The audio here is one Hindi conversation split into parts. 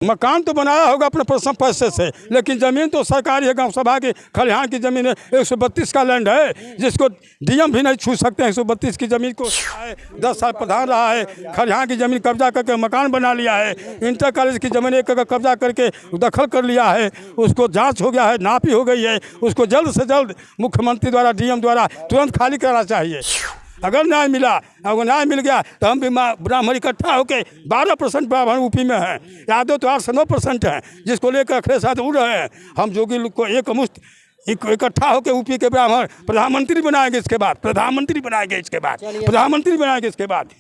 मकान तो बनाया होगा अपने पर्सनल पैसे से, लेकिन ज़मीन तो सरकारी है। गांव सभा की खलिहान की ज़मीन है, 132 का लैंड है जिसको डीएम भी नहीं छू सकते हैं। 132 की ज़मीन को 10 साल प्रधान रहा है, खलिहान की ज़मीन कब्जा करके मकान बना लिया है। इंटर कॉलेज की ज़मीन एक कब्जा करके दखल कर लिया है, उसको जाँच हो गया है, नापी हो गई है, उसको जल्द से जल्द मुख्यमंत्री द्वारा डीएम द्वारा तुरंत खाली करना चाहिए। अगर न्याय मिला, अगर न्याय मिल गया तो हम भी ब्राह्मण इकट्ठा होकर 12% ब्राह्मण यूपी में हैं, यादव तो 8 से 9% हैं, जिसको लेकर अखिलेश यादव उड़ रहे हैं। हम जोगी लोग को एक मुश्त इकट्ठा होकर यूपी के ब्राह्मण प्रधानमंत्री बनाएंगे, इसके बाद प्रधानमंत्री बनाएंगे, इसके बाद प्रधानमंत्री बनाएंगे, इसके बाद।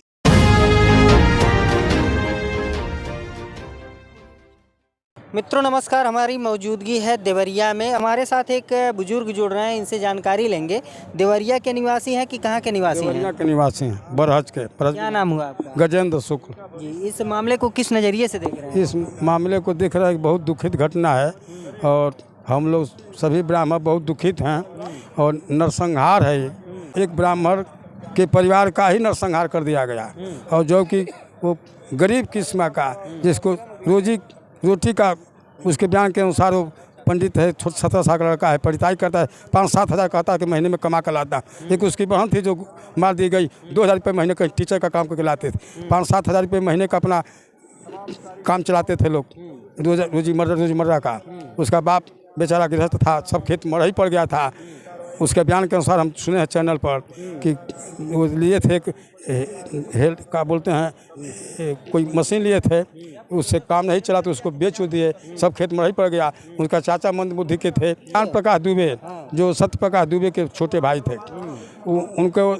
मित्रों नमस्कार, हमारी मौजूदगी है देवरिया में। हमारे साथ एक बुजुर्ग जुड़ रहे हैं, इनसे जानकारी लेंगे। देवरिया के निवासी हैं कि कहाँ के निवासी हैं? देवरिया के निवासी हैं, बरहज के। क्या नाम हुआ आपका? गजेंद्र शुक्ल जी। इस मामले को किस नज़रिए से देख रहे हैं? इस मामले को देख रहे हैं, बहुत दुखित घटना है और हम लोग सभी ब्राह्मण बहुत दुखित हैं और नरसंहार है। एक ब्राह्मण के परिवार का ही नरसंहार कर दिया गया और जो कि वो गरीब किस्म का, जिसको रोटी का उसके बयान के अनुसार वो पंडित है, 17 साल का लड़का है, परिताई करता है, 5-7 हज़ार कहता है कि महीने में कमा कर लाता। एक उसकी बहन थी जो मार दी गई, 2,000 रुपये महीने का टीचर का काम करके लाते थे। 5-7 हज़ार रुपये महीने का अपना काम चलाते थे लोग, रोजीमर्रा का। उसका बाप बेचारा गृहस्थ था, सब खेत मरही पड़ गया था। उसके बयान के अनुसार हम सुने हैं चैनल पर कि वो लिए थे हेल्थ का बोलते हैं कोई मशीन लिए थे, उससे काम नहीं चला तो उसको बेच दिए, सब खेत में ही पड़ गया। उनका चाचा मंद बुद्धि के थे, ज्ञान प्रकाश दुबे, जो सत्य प्रकाश दुबे के छोटे भाई थे। उनको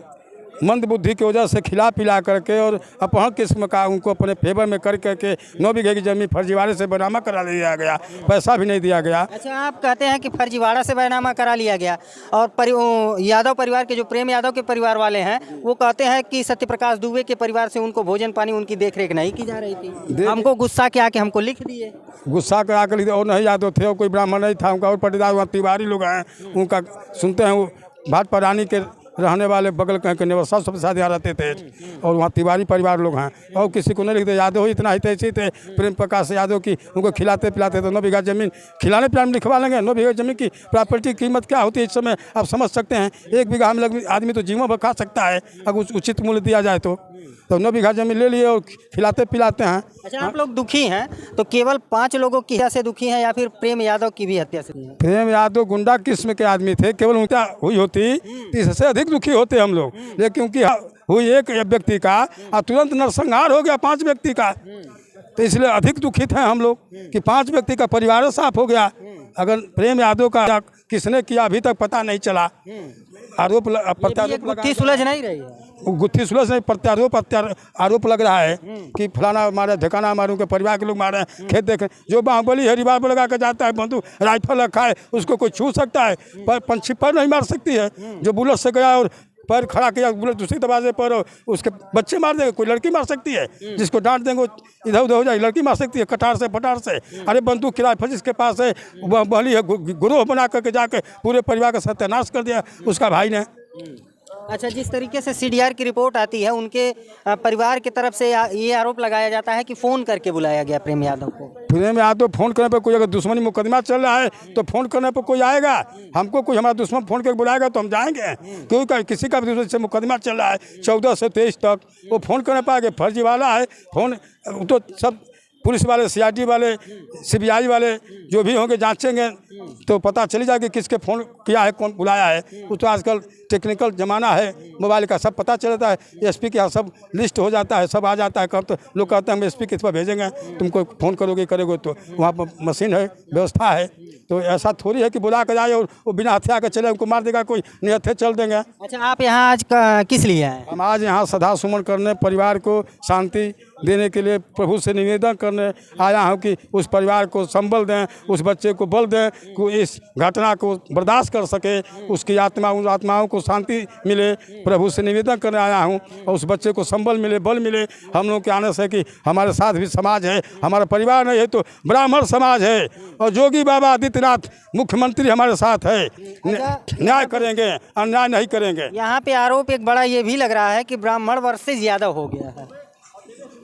मंद बुद्धि की वजह से खिला पिला करके और अपहरण किस्म का उनको अपने फेवर में कर करके 9 बीघे की जमीन फर्जीवाड़े से बैनामा करा लिया गया, पैसा भी नहीं दिया गया। अच्छा, आप कहते हैं कि फर्जीवाड़ा से बैनामा करा लिया गया और यादव परिवार के जो प्रेम यादव के परिवार वाले हैं वो कहते हैं कि सत्य प्रकाश दुबे के परिवार से उनको भोजन पानी उनकी देखरेख नहीं की जा रही थी। हमको गुस्सा के आके हमको लिख दिए, गुस्सा के आकर लिखे। और नहीं यादव थे और कोई ब्राह्मण नहीं था उनका, और पटीदार वहाँ तिवारी लोग हैं उनका सुनते हैं। वो भाट परानी के रहने वाले बगल के नेवर सबसे ज़्यादा रहते थे और वहाँ तिवारी परिवार लोग हैं और किसी को नहीं लिखते। यादव ही इतना ही तैसे थे, प्रेम प्रकाश यादव की उनको खिलाते पिलाते तो 9 बीघा जमीन खिलाने पिलाने लिखवा लेंगे। 9 बीघा जमीन की प्रॉपर्टी की कीमत क्या होती है इस समय आप समझ सकते हैं। 1 बीघा में आदमी तो जीवन भर खा सकता है अगर उचित मूल्य दिया जाए तो 9 बीघा जमीन ले लिए और खिलाते पिलाते हैं। अच्छा, आप लोग दुखी हैं तो केवल 5 लोगों की हत्या से दुखी हैं या फिर प्रेम यादव की भी हत्या से? प्रेम यादव गुंडा किस्म के आदमी थे, केवल उनका हुई होती इससे अधिक दुखी होते हम लोग, लेकिन क्योंकि हुई एक व्यक्ति का और तुरंत नरसंहार हो गया 5 व्यक्ति का, तो इसलिए अधिक दुखित हैं हम लोग कि 5 व्यक्ति का परिवार साफ हो गया। अगर प्रेम यादव का किसने किया अभी तक पता नहीं चला। आरोप प्रत्यारोप गुत्थी सुलझ नहीं रही है, गुत्थी सुलझ नहीं, आरोप लग रहा है कि फलाना मारे, ढकाना मारे, उनके परिवार के लोग मारे, खेत देखे। जो बाहुबली है रिवाल्वर लगा कर जाता है, बंदूक राइफल रखा है, उसको कोई छू सकता है, पर पंछी पर नहीं मार सकती है। जो बुलेट से गया और पैर खड़ा किया बुलेट दूसरे दरवाजे पर, उसके बच्चे मार देंगे। कोई लड़की मार सकती है, जिसको डांट देंगे इधर उधर हो जाए, लड़की मार सकती है कटार से पटार से। अरे बंदूक की राइफल जिसके पास है बहली है, गुरोह बना करके जाके पूरे परिवार का सत्यानाश कर दिया उसका भाई ने। अच्छा, जिस तरीके से सीडीआर की रिपोर्ट आती है उनके परिवार की तरफ से ये आरोप लगाया जाता है कि फ़ोन करके बुलाया गया प्रेम यादव को। प्रेम यादव फ़ोन करने पर कोई अगर दुश्मनी मुकदमा चल रहा है तो फ़ोन करने पर कोई आएगा। हमको कोई हमारा दुश्मन फ़ोन करके बुलाएगा तो हम जाएंगे, क्योंकि किसी का भी से मुकदमा चल रहा है 14 से 23 तक, वो फ़ोन करने पर आगे फर्जी वाला है। फ़ोन तो सब पुलिस वाले, CID वाले, CBI वाले जो भी होंगे जांचेंगे तो पता चली जाएगी किसके फ़ोन किया है, कौन बुलाया है। वो तो आजकल टेक्निकल ज़माना है, मोबाइल का सब पता चलता है। SP के यहाँ सब लिस्ट हो जाता है, सब आ जाता है। कब तो लोग कहते हैं हम SP किस पर भेजेंगे, तुमको फ़ोन करोगे करोगे तो वहाँ पर मशीन है, व्यवस्था है। तो ऐसा थोड़ी है कि बुला कर जाए और वो बिना हथियार के चले उनको मार देगा कोई, नहीं हथियार चल देंगे। अच्छा, आप यहाँ आज किस लिए आए? हम आज यहाँ श्रद्धा सुमन करने, परिवार को शांति देने के लिए प्रभु से निवेदन करने आया हूँ कि उस परिवार को संबल दें, उस बच्चे को बल दें कि इस घटना को बर्दाश्त कर सके, उसकी उन आत्माओं को शांति मिले। प्रभु से निवेदन करने आया हूँ और उस बच्चे को संबल मिले, बल मिले। हम लोग के आने से कि हमारे साथ भी समाज है, हमारा परिवार नहीं है तो ब्राह्मण समाज है और जोगी बाबा आदित्यनाथ मुख्यमंत्री हमारे साथ है। न्याय करेंगे, अन्याय नहीं करेंगे। यहाँ पे आरोप एक बड़ा ये भी लग रहा है कि ब्राह्मण वर्सेस यादव हो गया है।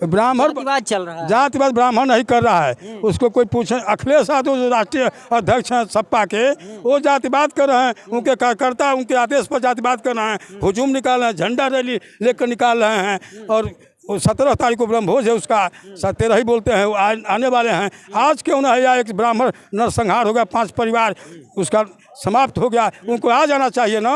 ब्राह्मण जातिवाद चल रहा है। जातिवाद ब्राह्मण नहीं कर रहा है, उसको कोई पूछे। अखिलेश यादव जो राष्ट्रीय अध्यक्ष हैं सपा के, वो जातिवाद कर रहे हैं, उनके कार्यकर्ता उनके आदेश पर जातिवाद कर रहे हैं, हुजूम निकाल रहे हैं, झंडा रैली लेकर निकाल रहे हैं। और 17 तारीख को ब्रह्मभोज है, उसका 17 ही बोलते हैं, वो आने वाले हैं। आज क्यों ना है, या एक ब्राह्मण नरसंहार हो गया, 5 परिवार उसका समाप्त हो गया, उनको आ जाना चाहिए ना।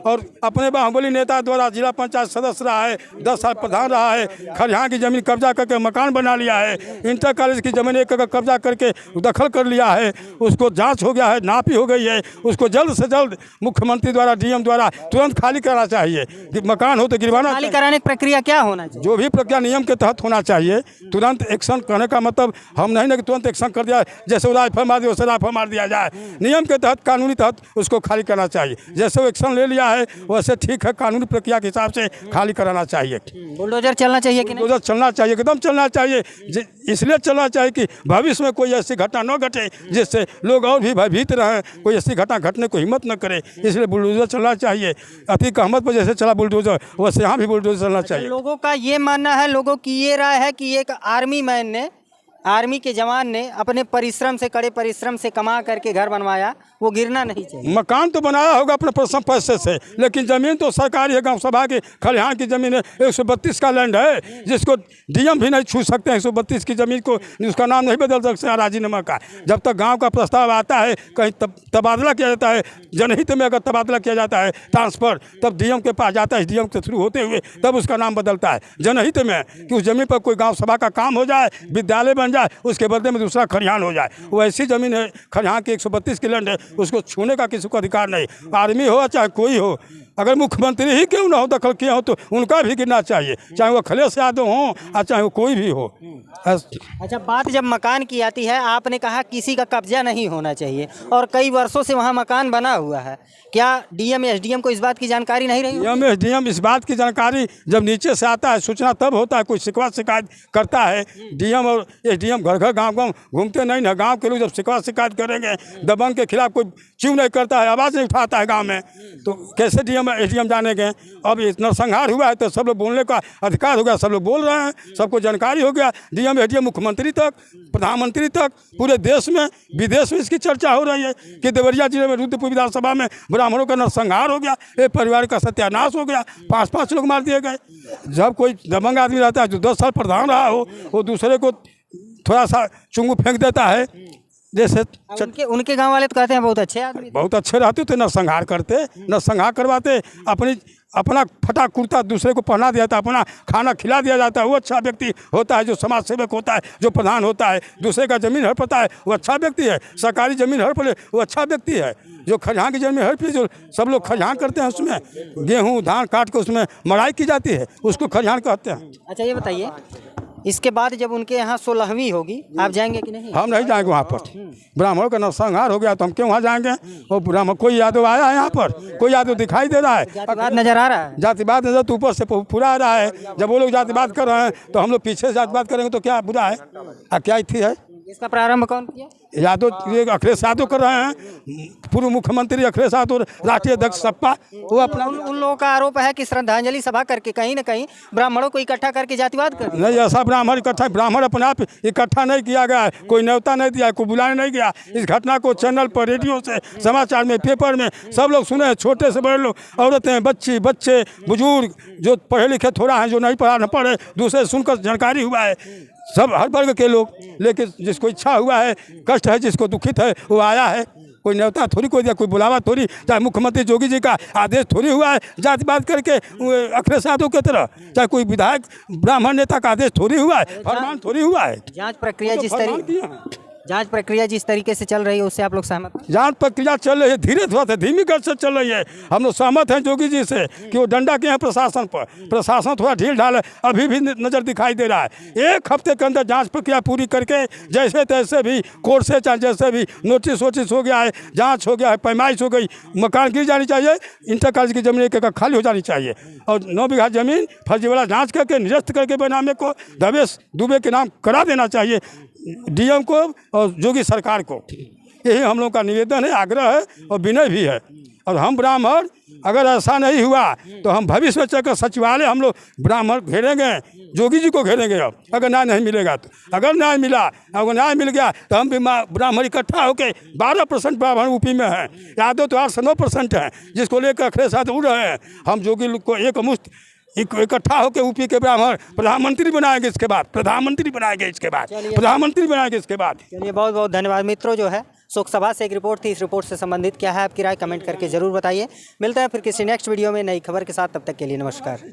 और अपने बाहुबली नेता द्वारा जिला पंचायत सदस्य रहा है, 10 साल प्रधान रहा है, खलिहान की जमीन कब्जा करके मकान बना लिया है, इंटर कॉलेज की जमीन एक कब्जा करके दखल कर लिया है, उसको जांच हो गया है, नापी हो गई है, उसको जल्द से जल्द मुख्यमंत्री द्वारा डीएम द्वारा तुरंत खाली कराना चाहिए। मकान हो तो गिरवाना खाली कराने की प्रक्रिया क्या होना चाहिए? जो भी प्रक्रिया नियम के तहत होना चाहिए। तुरंत एक्शन करने का मतलब हम नहीं ना कि तुरंत एक्शन कर दिया, जैसे राइफल मार दिया वैसे राइफल मार दिया जाए। नियम के तहत कानूनी तहत उसको खाली करना चाहिए। जैसे वो एक्शन ले लिया है वैसे ठीक है, कानूनी प्रक्रिया के हिसाब से खाली कराना चाहिए। बुलडोजर चलना चाहिए कि नहीं? बुलडोजर चलना चाहिए, एकदम चलना चाहिए। इसलिए चलना चाहिए कि भविष्य में कोई ऐसी घटना न घटे जिससे लोग और भी भयभीत रहें, कोई ऐसी घटना घटने को हिम्मत न करे, इसलिए बुलडोजर चलना चाहिए। अतीक अहमद पर जैसे चला बुलडोजर, वैसे यहाँ भी बुलडोजर चलना चाहिए। लोगों का ये मानना है, लोगों की ये राय है कि एक आर्मी के जवान ने अपने परिश्रम से, कड़े परिश्रम से कमा करके घर बनवाया, वो गिरना नहीं चाहिए। मकान तो बनाया होगा अपने परिश्रम पैसे से, लेकिन जमीन तो सरकारी है, गांव सभा की खलिहान की जमीन है, 132 का लैंड है, जिसको डीएम भी नहीं छू सकते हैं। 132 की जमीन को उसका नाम नहीं बदल सकते हैं राजीनामा का। जब तक गांव का प्रस्ताव आता है, कहीं तबादला किया जाता है, जनहित में अगर तबादला किया जाता है ट्रांसफर, तब डीएम के पास जाता है, डीएम के थ्रू होते हुए तब उसका नाम बदलता है जनहित में, कि उस जमीन पर कोई गाँव सभा का काम हो जाए, विद्यालय बन जाए, उसके बदले में दूसरा खलिहान हो जाए। वो ऐसी जमीन है खलिहान की 132 की लैंड है, उसको छूने का किसी को अधिकार नहीं। आर्मी हो चाहे कोई हो, अगर मुख्यमंत्री ही क्यों ना हो दखल किया हो तो उनका भी गिरना चाहिए, चाहे वो अखिलेश यादव हो और चाहे वो कोई भी हो। अच्छा, बात जब मकान की आती है, आपने कहा किसी का कब्जा नहीं होना चाहिए और कई वर्षों से वहाँ मकान बना हुआ है, क्या डीएम एसडीएम को इस बात की जानकारी नहीं रही? डीएम एसडीएम इस बात की जानकारी जब नीचे से आता है, सूचना तब होता है, कोई शिकवा शिकायत करता है। डीएम और एसडीएम घर घर गाँव गाँव घूमते नहीं ना। गाँव के लोग जब शिकवा शिकायत करेंगे, दबंग के खिलाफ कोई चीव नहीं करता है, आवाज़ नहीं उठाता है गाँव में, तो कैसे डीएम एसडीएम जानेंगे? अब इतना संहार हुआ है तो सब लोग बोलने का अधिकार हो गया, सब लोग बोल रहे हैं, सबको जानकारी हो गया। डीएम एसडीएम मुख्यमंत्री तक, प्रधानमंत्री तक, पूरे देश में विदेश में इसकी चर्चा हो रही है कि देवरिया जिले में रुद्रपुर विधानसभा में ब्राह्मणों का नरसंहार हो गया, एक परिवार का सत्यानाश हो गया, 5-5 लोग मार दिए गए। जब कोई दबंग आदमी रहता है जो 10 साल प्रधान रहा हो, वो दूसरे को थोड़ा सा चुंगू फेंक देता है। जैसे उनके गांव वाले तो कहते हैं बहुत अच्छे आदमी, बहुत अच्छे रहते थे, नरसंहार करते, नरसंहार करवाते, अपना फटा कुर्ता दूसरे को पहना दिया जाता, अपना खाना खिला दिया जाता है। वो अच्छा व्यक्ति होता है जो समाज सेवक होता है, जो प्रधान होता है। दूसरे का जमीन हड़पता है, वो अच्छा व्यक्ति है। सरकारी जमीन हड़प ले, वो अच्छा व्यक्ति है। जो खलिहान की जमीन हड़प, जो सब लोग खलिहान करते हैं, उसमें गेहूँ धान काट के उसमें मड़ाई की जाती है, उसको खलिहान कहते हैं। अच्छा, ये बताइए, इसके बाद जब उनके यहाँ 16वीं होगी, आप जाएंगे कि नहीं? हम नहीं जाएंगे वहाँ पर। ब्राह्मणों का नरसंहार हो गया तो हम क्यों वहाँ जाएंगे? और ब्राह्मण कोई यादव आया है यहाँ पर? कोई यादव दिखाई दे रहा है? जातिवाद नजर आ रहा है? जातिवाद नजर तो ऊपर से पूरा आ रहा है। जब वो लोग जातिवाद कर रहे हैं तो हम लोग पीछे से जातिवाद करेंगे तो क्या बुरा है? क्या थी है? इसका प्रारंभ कौन किया? यादव, ये अखिलेश यादव कर रहे हैं, पूर्व मुख्यमंत्री अखिलेश यादव, राष्ट्रीय अध्यक्ष सपा। वो अपना उन लोगों का आरोप है कि श्रद्धांजलि सभा करके कहीं न कहीं ब्राह्मणों को इकट्ठा करके जातिवाद कर नहीं। ऐसा ब्राह्मण अपने आप इकट्ठा नहीं किया गया है, कोई न्योता नहीं दिया, कोई बुलाने नहीं गया। इस घटना को चैनल पर, रेडियो से, समाचार में, पेपर में सब लोग सुने हैं, छोटे से बड़े लोग, औरतें, बच्चे, बुजुर्ग, जो पढ़े लिखे थोड़ा हैं, जो नहीं पढ़ा न पढ़े, दूसरे सुनकर जानकारी हुआ है, सब हर वर्ग के लोग। लेकिन जिसको इच्छा हुआ है, कष्ट है, जिसको दुखित है, वो आया है। कोई न्योता थोड़ी कोई दिया, कोई बुलावा थोड़ी, चाहे मुख्यमंत्री जोगी जी का आदेश थोड़ी हुआ है जातिवाद करके अखिलेश यादव की तरह, चाहे कोई विधायक ब्राह्मण नेता का आदेश थोड़ी हुआ है, फरमान थोड़ी हुआ है। जांच प्रक्रिया जिस तरीके से चल रही है उससे आप लोग सहमत हैं? जांच प्रक्रिया चल रही है, धीरे थोड़ा सा धीमी गति से चल रही है। हम लोग सहमत हैं जोगी जी से कि वो डंडा के हैं प्रशासन पर। प्रशासन थोड़ा ढील ढाल है, अभी भी नज़र दिखाई दे रहा है। 1 हफ्ते के अंदर जांच प्रक्रिया पूरी करके जैसे तैसे भी कोर्ट से, चाहे जैसे भी नोटिस वोटिस हो गया है, जाँच हो गया है, पैमाइश हो गई, मकान गिर जानी चाहिए, इंटर कॉलेज की जमीन एक खाली हो जानी चाहिए और 9 बीघा जमीन फर्जीवाड़ा जाँच करके निरस्त करके बेनामे को दवेश दुबे के नाम करा देना चाहिए डीएम को और जोगी सरकार को। यही हम लोग का निवेदन है, आग्रह है और विनय भी है। और हम ब्राह्मण, अगर ऐसा नहीं हुआ तो हम भविष्य में चलकर सचिवालय हम लोग ब्राह्मण घेरेंगे, जोगी जी को घेरेंगे अब, अगर न्याय नहीं मिलेगा तो। अगर न्याय मिला, अगर न्याय मिल गया तो हम भी ब्राह्मण इकट्ठा होकर 12% ब्राह्मण यूपी में हैं, यादव तो 8-9% हैं, जिसको लेकर अखिलेश साथ उड़ रहे हैं। हम जोगी लोग को एक मुश्त इकट्ठा होकर यूपी के ब्राह्मण प्रधानमंत्री बनाएंगे, इसके बाद प्रधानमंत्री बनाएंगे, इसके बाद प्रधानमंत्री बनाएंगे, इसके बाद। चलिए बहुत बहुत धन्यवाद मित्रों। जो है शोक सभा से एक रिपोर्ट थी, इस रिपोर्ट से संबंधित क्या है आपकी राय कमेंट करके जरूर बताइए। मिलते हैं फिर किसी नेक्स्ट वीडियो में नई खबर के साथ, तब तक के लिए नमस्कार।